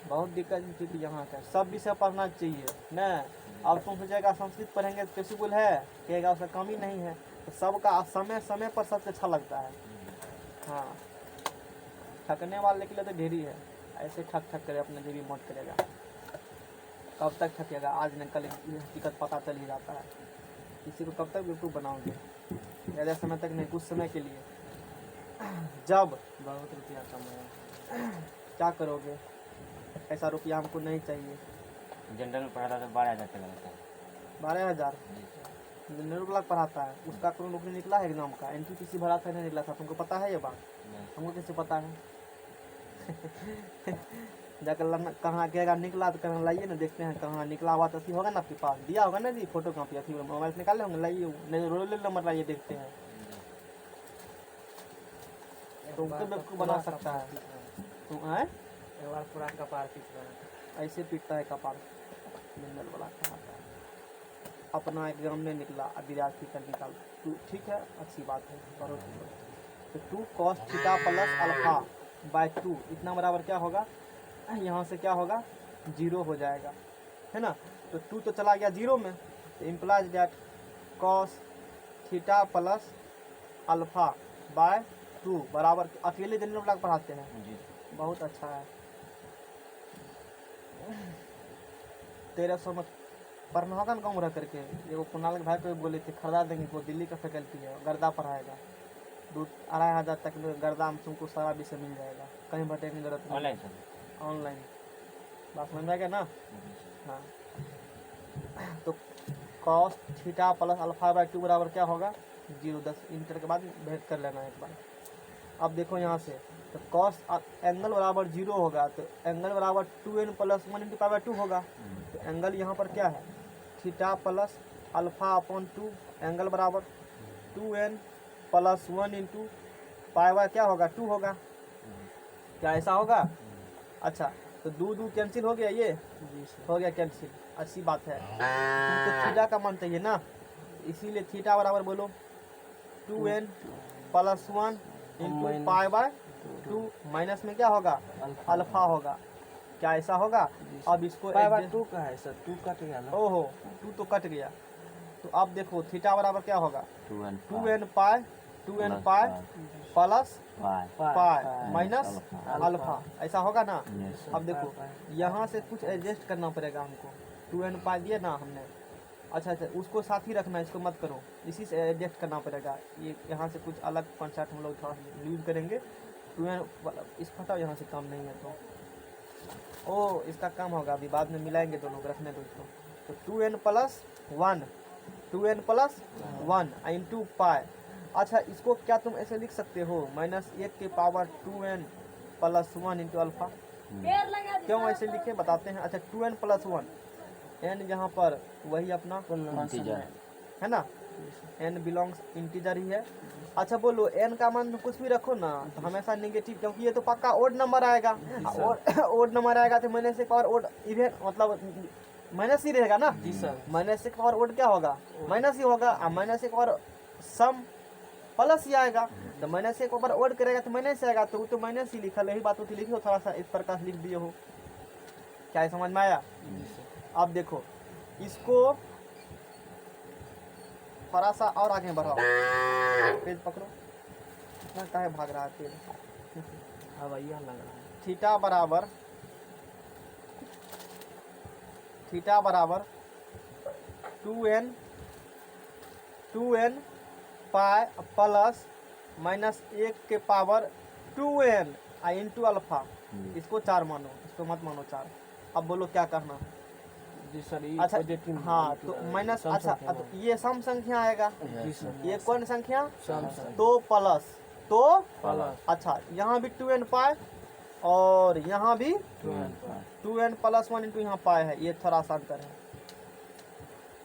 S1: बहुत दिक्कत क्योंकि यहाँ का सब विषय पढ़ना चाहिए न। अब तुम सोचेगा संस्कृत पढ़ेंगे तो पॉसिबल है, कहेगा उसका कम ही नहीं है। तो सबका समय समय पर सबसे अच्छा लगता है। हाँ, थकने वाले के लिए तो ढेरी है, ऐसे ठक करे अपने देवी मौत करेगा। कब तक थकेगा? आज न कल हकीकत पता चल ही जाता है। किसी को कब तक बेवकूफ़ बनाओगे? ज़्यादा समय तक नहीं, कुछ समय के लिए। जब
S3: बहुत रुपया कमाया,
S1: क्या करोगे? ऐसा रुपया हमको नहीं चाहिए।
S2: जनरल में पढ़ा था तो 12,000 चला जाता है।
S1: 12,000 जनरल क्लास पढ़ाता है, उसका कोई नौकरी निकला है एग्जाम का? NTPC भरा था, नहीं निकला था? तुमको पता है ये बात? हमको कैसे पता है? जाकर कहाँ कहेगा निकला, तो कहाँ लाइए ना, देखते हैं कहाँ निकला हुआ। तो होगा ना आपके पास, दिया होगा ना जी फोटो कॉपी, अथी मोबाइल से निकाले होंगे, लाइए, नहीं रोल नंबर लाइए, देखते हैं। तुमको बेवकूफ़ बना सकता है। तुम आए
S3: एक बार पूरा कपार पीट रहा
S1: ऐसे पीटता है कपार, मिनरल वाला कमाता है। अपना एग्जाम में निकला, अब विद्यार्थी का निकाल तू, ठीक है, अच्छी बात है, करो। तो 2 cos theta plus alpha by 2 इतना बराबर क्या होगा? यहाँ से क्या होगा? 0 हो जाएगा, है ना? तो 2 तो चला गया 0 में, तो implies that cos theta plus alpha by 2 बराबर, अकेले जनरल ब्लॉक पढ़ाते हैं
S2: जी।
S1: बहुत अच्छा है। 1300 में पढ़ना होगा ना गाँव रह करके। ये वो कुणाल के भाई को बोले थे खरीदा देंगे, वो दिल्ली का फैकल्टी है, गर्दा पढ़ाएगा। 2-2,500 तक में गर्दा में तुमको सारा विषय मिल जाएगा, कहीं भटकने की जरूरत नहीं।
S2: Online sir.
S1: ऑनलाइन बात समझ में आ गया ना। हाँ, तो cos theta plus alpha by 2 बराबर क्या होगा 0। 10 इंटर के बाद भेद कर लेना एक बार। अब देखो यहाँ से तो कॉस एंगल बराबर 0 होगा, तो एंगल बराबर 2n plus 1 into pi by 2 होगा। तो एंगल यहाँ पर क्या है theta plus alpha upon 2, angle बराबर 2n plus 1 into pi by क्या होगा 2 होगा। क्या ऐसा होगा? अच्छा, तो 2 कैंसिल हो गया, ये हो गया कैंसिल। अच्छी बात है, तुमको थीटा का मान चाहिए ना, इसीलिए थीटा बराबर बोलो 2n plus 1 into pi by 2 minus में क्या होगा अल्फा होगा। क्या ऐसा होगा? अब इसको
S3: पाई बाय
S1: adjust-
S3: 2 का है सर, 2 कट गया ना।
S1: ओहो 2 तो कट गया। तो अब देखो थीटा बराबर क्या होगा 2n pi plus pi minus alpha, ऐसा होगा ना। अब देखो यहाँ से कुछ एडजस्ट करना पड़ेगा हमको, 2n पाई दिया ना हमने। अच्छा, उसको साथ ही रखना, इसको मत करो, इसी से एडजस्ट करना पड़ेगा। ये यहाँ से कुछ अलग कॉन्सेप्ट हम लोग थोड़ा यूज करेंगे। 2n इस फटा यहाँ से काम नहीं है तो ओ इसका काम होगा, अभी बाद में मिलाएंगे दोनों को, रखने दो इसको। तो 2n प्लस 1 इंटू पाई। अच्छा, इसको क्या तुम ऐसे लिख सकते हो -1 के power 2n plus 1 into alpha. क्यों ऐसे लिखे बताते हैं। अच्छा, 2n प्लस 1, n यहाँ पर वही अपना
S2: इंटीजर
S1: है ना, n बिलोंग्स इंटीजर ही है। अच्छा बोलो n का मान कुछ भी रखो ना तो हमेशा नेगेटिव, क्योंकि ये तो पक्का ओड नंबर आएगा। ओड नंबर आएगा तो माइनस एक और ओड इवन मतलब माइनस ही रहेगा ना।
S3: जी सर।
S1: माइनस एक और ओड क्या होगा माइनस ही होगा, और माइनस एक और सम प्लस ही आएगा। तो माइनस एक ऊपर ओड करेगा तो माइनस आएगा, तो वो तो माइनस ही लिखा, यही बात होती लिखी हो, थोड़ा सा इस प्रकार लिख दिए हो। क्या समझ में आया? अब देखो इसको थोड़ा सा और आगे बढ़ाओ, पेज पकड़ो ना, काहे भाग रहा है पेज।
S3: हवाइया लग रहा है।
S1: थीटा बराबर 2n पाई प्लस -1 के पावर 2n इंटू अल्फा। इसको 4 मानो, इसको मत मानो 4। अब बोलो क्या करना है।
S3: जी सर, ये
S1: अच्छा
S3: पॉजिटिव
S1: हाँ, तो माइनस
S3: सम
S1: अच्छा
S3: संख्या
S1: तो ये सम संख्या आएगा।
S3: जी सर।
S1: ये कौन संख्या
S3: सम संख्या।
S1: तो प्लस तो
S3: प्लस
S1: अच्छा यहाँ भी 2n पाई और यहाँ भी
S3: 2n
S1: 2n प्लस 1 इंटू यहाँ पाई है, ये थोड़ा सा अंतर है।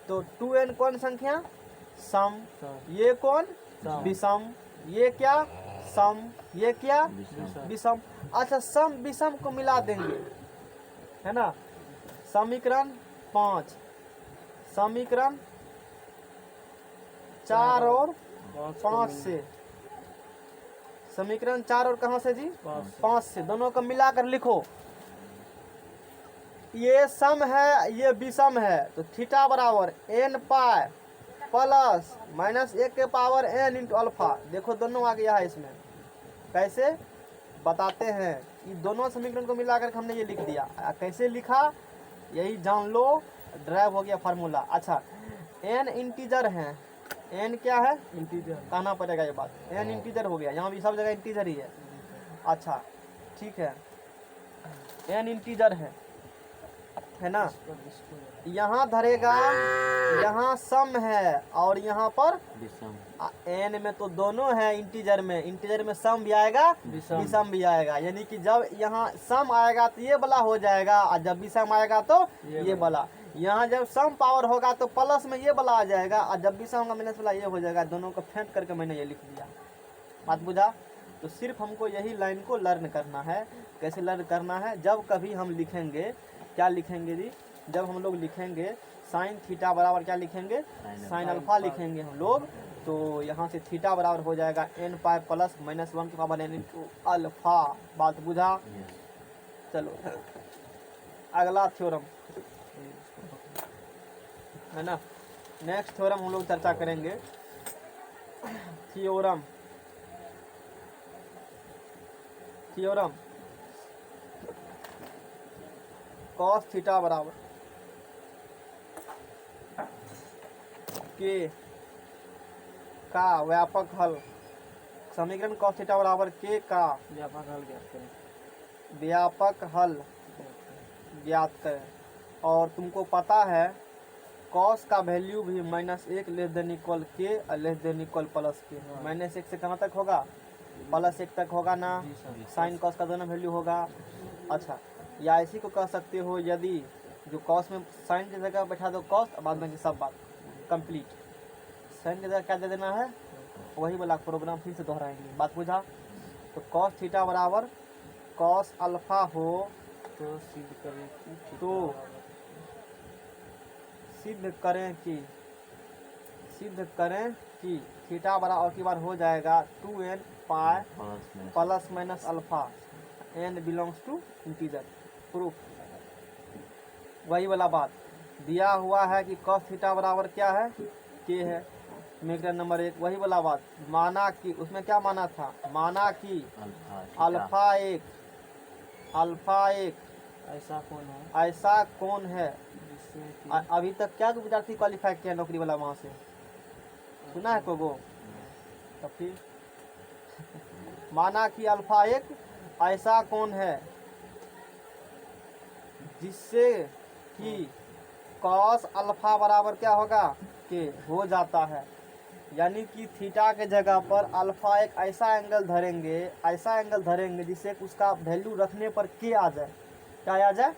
S1: तो 2n कौन संख्या सम, ये कौन
S3: सम।
S1: विषम, ये क्या सम, ये क्या
S3: विषम।
S1: विषम। अच्छा सम विषम को मिला देंगे है ना। समीकरण 5, समीकरण 4 और 5 से, समीकरण 4 और कहाँ से जी 5 से, दोनों को मिलाकर लिखो। ये सम है ये विषम है, तो थीटा बराबर n पाई प्लस -1 के पावर n इंटू अल्फा। देखो दोनों आ गया है इसमें, कैसे बताते हैं। ये दोनों समीकरण को मिलाकर हमने ये लिख दिया। कैसे लिखा यही जान लो, ड्राइव हो गया फार्मूला। अच्छा n इंटीजर है, n क्या है
S3: इंटीजर।
S1: कहना पड़ेगा ये बात, n इंटीजर हो गया, यहाँ भी सब जगह इंटीजर ही है। अच्छा ठीक है, n इंटीजर है ना। यहाँ धरेगा, यहाँ सम है और यहाँ पर n में तो दोनों है, इंटीजर में सम भी आएगा विषम भी आएगा। यानी कि जब यहाँ सम आएगा तो ये वाला हो जाएगा, और जब विषम आएगा तो ये वाला। यहाँ जब सम पावर होगा तो प्लस में ये वाला आ जाएगा, और जब विषम होगा माइनस वाला ये हो जाएगा। दोनों को फेंट करके मैंने ये लिख दिया, बात बुझा। तो सिर्फ हमको यही लाइन को लर्न करना है। कैसे लर्न करना है, जब कभी हम लिखेंगे, क्या लिखेंगे जी, जब हम लोग लिखेंगे साइन थीटा बराबर क्या लिखेंगे साइन अल्फा लिखेंगे हम लोग, तो यहाँ से थीटा बराबर हो जाएगा n पाई प्लस -1 के पावर n इंटू अल्फा। बात बुझा। चलो अगला थ्योरम है ना, नेक्स्ट थ्योरम हम लोग चर्चा करेंगे। थ्योरम कॉस थीटा बराबर के का व्यापक हल समीकरण cos थीटा बराबर k का
S3: व्यापक हल ज्ञात करें।
S1: व्यापक हल ज्ञात करें। और तुमको पता है cos का वैल्यू भी -1 लेस देन इक्वल k और less than equal plus k। -1 से कहाँ तक होगा? +1 तक होगा ना।
S3: जी सर।
S1: साइन cos का दोनों वैल्यू होगा। अच्छा, या इसी को कह सकते हो, यदि जो cos में साइन की जगह बैठा दो cos और बाद में सब बात कंप्लीट। साइन की जगह क्या दे देना है, वही वाला प्रोग्राम फिर से दोहराएंगे। बात बुझा? तो cos थीटा बराबर cos अल्फा हो
S3: तो सिद्ध करें कि थीटा
S1: तो
S3: बराबर
S1: सिद्ध करें कि थीटा बराबर और की बार हो जाएगा 2n pi plus minus alpha n belongs to integer. Proof वही वाला बात दिया हुआ है कि cos थीटा बराबर क्या है, k है। समीकरण नंबर 1 वही वाला बात। माना कि उसमें क्या माना था, माना कि अल्फा एक
S3: ऐसा कौन है
S1: ऐसा कौन है।
S3: जिससे कि
S1: अभी तक क्या विद्यार्थी क्वालिफाई किया नौकरी वाला वहां से, सुना है कोगो? तो फिर माना कि अल्फा एक ऐसा कौन है जिससे कि cos अल्फा बराबर क्या होगा, के हो जाता है। यानी कि थीटा के जगह पर अल्फा एक ऐसा एंगल धरेंगे जिससे उसका वैल्यू रखने पर के आ जाए। क्या आ जाए?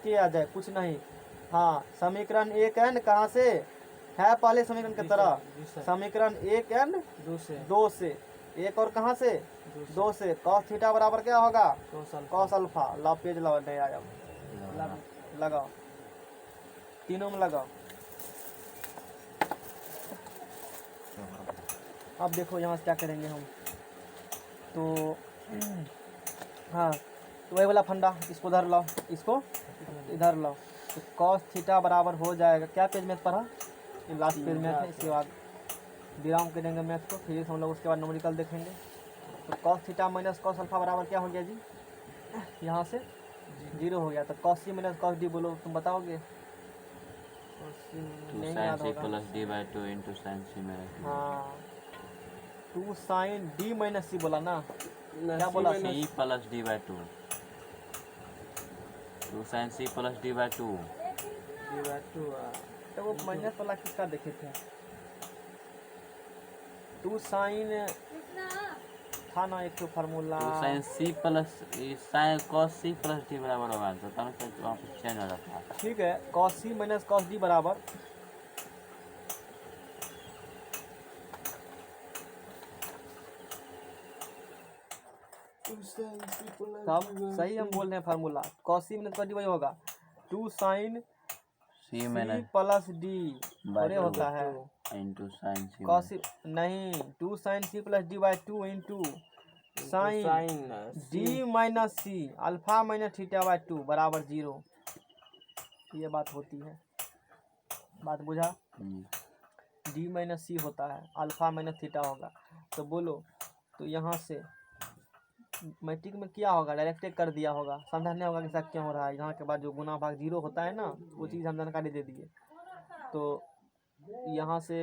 S1: के आ जाए, कुछ नहीं। हाँ, समीकरण 1n कहाँ से है, पहले समीकरण की तरह।
S3: जी सर।
S1: समीकरण 1n
S3: दूसरे
S1: 2 से, एक और कहाँ से 2 से। cos थीटा बराबर क्या होगा, cos अल्फा। ला पेज लाओ, नहीं आया, लगाओ, तीनों में लगाओ। अब देखो यहाँ से क्या करेंगे हम, तो हाँ, तो वही वाला फंडा, इसको उधर लाओ, इसको इधर लाओ। तो cos थीटा बराबर हो जाएगा, क्या पेज में पढ़ा, ये लास्ट पेज में था। इसके बाद विराम करेंगे मैथ को, फिर हम लोग उसके बाद न्यूमेरिकल देखेंगे। तो cos theta minus cos alpha बराबर क्या हो गया जी, यहाँ से 0 हो गया। तो cos c minus cos d बोलो, तुम बताओगे? नहीं याद होगा। हाँ, 2 साइन d माइनस c बोला ना, क्या बोला?
S2: C plus D by two, 2 sin C plus D by two.
S1: तो वो माइनस वाला किसका देखे थे, 2 साइन था ना एक तो formula.
S2: 2 sin C plus sin cos C plus D बराबर होगा, तो तब तक वहाँ पे चेंज हो जाता है।
S1: ठीक है, cos c minus cos d बराबर तब सही हम बोल रहे हैं formula. cos c minus cos d वही होगा 2 sign
S2: C
S1: c
S2: minus
S1: plus d थोड़े होता है
S2: into sin C
S1: cos c, नहीं 2 sign c plus d by 2 into sine d minus c alpha minus theta by 2 बराबर 0। ये बात होती है, बात बुझा? d माइनस c होता है, अल्फा माइनस थीटा होगा। तो बोलो, तो यहाँ से मैट्रिक में क्या होगा, डायरेक्ट कर दिया होगा, समझाने होगा कि सब क्यों हो रहा है। यहाँ के बाद जो गुना भाग 0 होता है ना, वो चीज़ हम जानकारी दे दिए। तो यहाँ से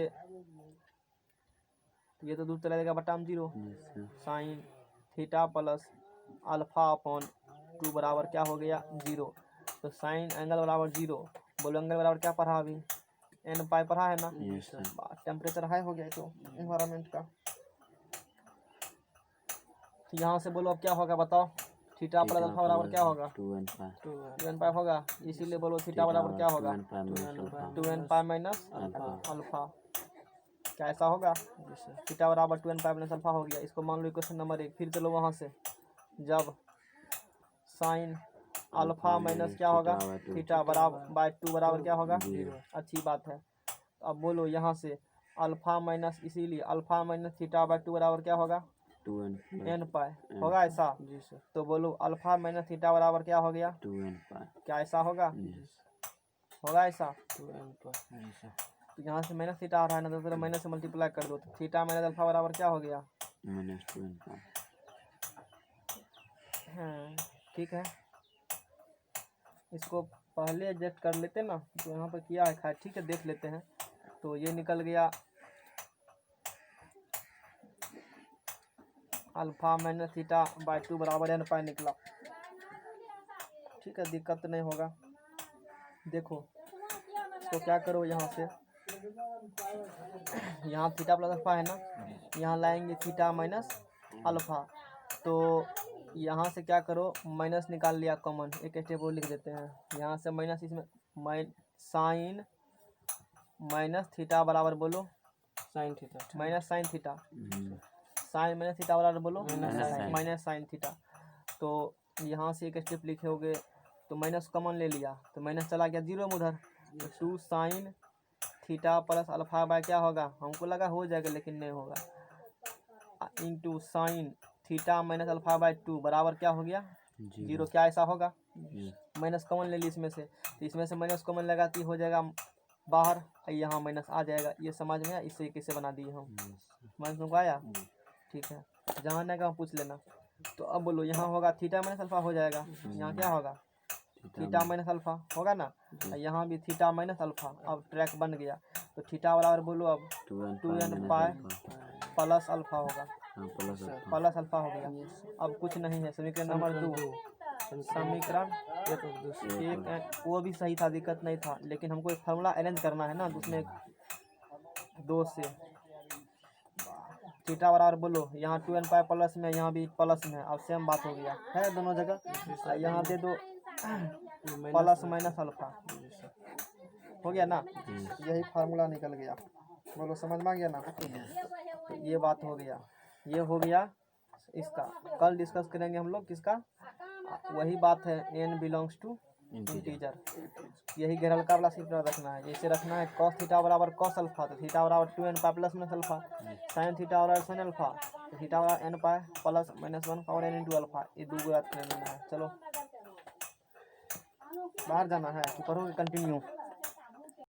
S1: ये तो दूर चला जाएगा, बटा में 0 sine theta plus alpha upon 2 बराबर क्या हो गया 0। तो साइन एंगल बराबर 0, बोलो एंगल बराबर क्या पढ़ा अभी, एन पाई पढ़ा है ना। टेम्परेचर हाई हो गया तो इन्वायरमेंट का। तो यहाँ से बोलो अब क्या होगा, बताओ। थीटा प्लस अल्फा बराबर क्या होगा, 2n पाई होगा। इसीलिए बोलो थीटा बराबर क्या होगा, 2n पाई माइनस अल्फा। क्या ऐसा होगा, थीटा बराबर 2n पाई माइनस अल्फा हो गया। इसको मान लो इक्वेशन नंबर 1। फिर चलो वहाँ से, जब साइन अल्फा माइनस क्या होगा थीटा बराबर बाई 2 बराबर क्या होगा 0। अच्छी बात है। अब बोलो यहाँ से अल्फा माइनस, इसीलिए अल्फा माइनस थीटा बाई 2 बराबर क्या होगा 2n पाई होगा, ऐसा। तो बोलो अल्फा माइनस थीटा बराबर क्या हो गया
S2: 2n पाई।
S1: क्या ऐसा होगा, होगा ऐसा। तो यहाँ से माइनस थीटा आ रहा है ना, तो माइनस से मल्टीप्लाई कर दो। तो थीटा माइनस अल्फा बराबर क्या हो गया
S2: -2n पाई।
S1: हाँ ठीक है, इसको पहले एडजस्ट कर लेते ना, तो यहाँ पर किया है खैर, ठीक है देख लेते हैं। तो ये निकल गया अल्फा माइनस थीटा बाई 2 बराबर n पाई निकला। ठीक है, दिक्कत नहीं होगा। देखो तो क्या करो, यहाँ से यहाँ थीटा प्लस अल्फा है ना, यहाँ लाएंगे थीटा माइनस अल्फा। तो यहाँ से क्या करो, माइनस निकाल लिया कॉमन, एक स्टेप और लिख देते हैं। यहाँ से माइनस, इसमें साइन माइनस थीटा बराबर बोलो
S3: sine theta
S1: minus sine theta, sine minus theta बराबर बोलो
S2: sin।
S1: Minus sine theta. तो यहाँ से एक स्टेप लिखोगे तो माइनस कॉमन ले लिया तो माइनस चला गया जीरो में उधर। तो 2 sine theta plus alpha by क्या होगा, हमको लगा हो जाएगा लेकिन नहीं होगा, into sine theta minus alpha by 2 बराबर क्या हो गया जीरो। क्या ऐसा होगा, माइनस कॉमन ले ली इसमें से, तो इसमें से माइनस कॉमन लगाती हो जाएगा बाहर, यहाँ माइनस आ जाएगा। ये समझ में आया, इसे कैसे बना दिए हम, समझ में आया। ठीक है, जहाँ नहीं का पूछ लेना। तो अब बोलो, यहाँ होगा थीटा माइनस अल्फा हो जाएगा, यहाँ क्या होगा थीटा माइनस अल्फा होगा ना, यहाँ भी थीटा माइनस अल्फा। अब ट्रैक बन गया, तो थीटा बराबर बोलो अब 2n पाई प्लस अल्फा होगा, प्लस अल्फा हो गया। अब कुछ नहीं है, समीकरण नंबर 2, समीकरण एक वो भी सही था, दिक्कत नहीं था, लेकिन हमको एक फार्मूला अरेंज करना है ना, तो उसमें 2 से थीटा बराबर बोलो, यहाँ 2n पाई प्लस में, यहाँ भी प्लस में, अब सेम बात हो गया है दोनों जगह। यहाँ दे दो प्लस माइनस अल्फा, हो गया ना, यही फार्मूला निकल गया। बोलो समझ में आ गया ना। तो ये बात हो गया, ये हो गया इसका। कल डिस्कस करेंगे हम लोग किसका, वही बात है, n बिलोंग्स टू इंटीजर। यही घेरलका वाला सूत्र रखना है, जैसे रखना है cos थीटा बराबर cos अल्फा, तो थीटा बराबर 2n pi plus minus alpha, sin theta बराबर sin अल्फा, तो थीटा बराबर n पाई plus minus 1 power n into alpha. ये दो याद कर लेना है। चलो बाहर जाना है कि पढ़ोगे कंटिन्यू।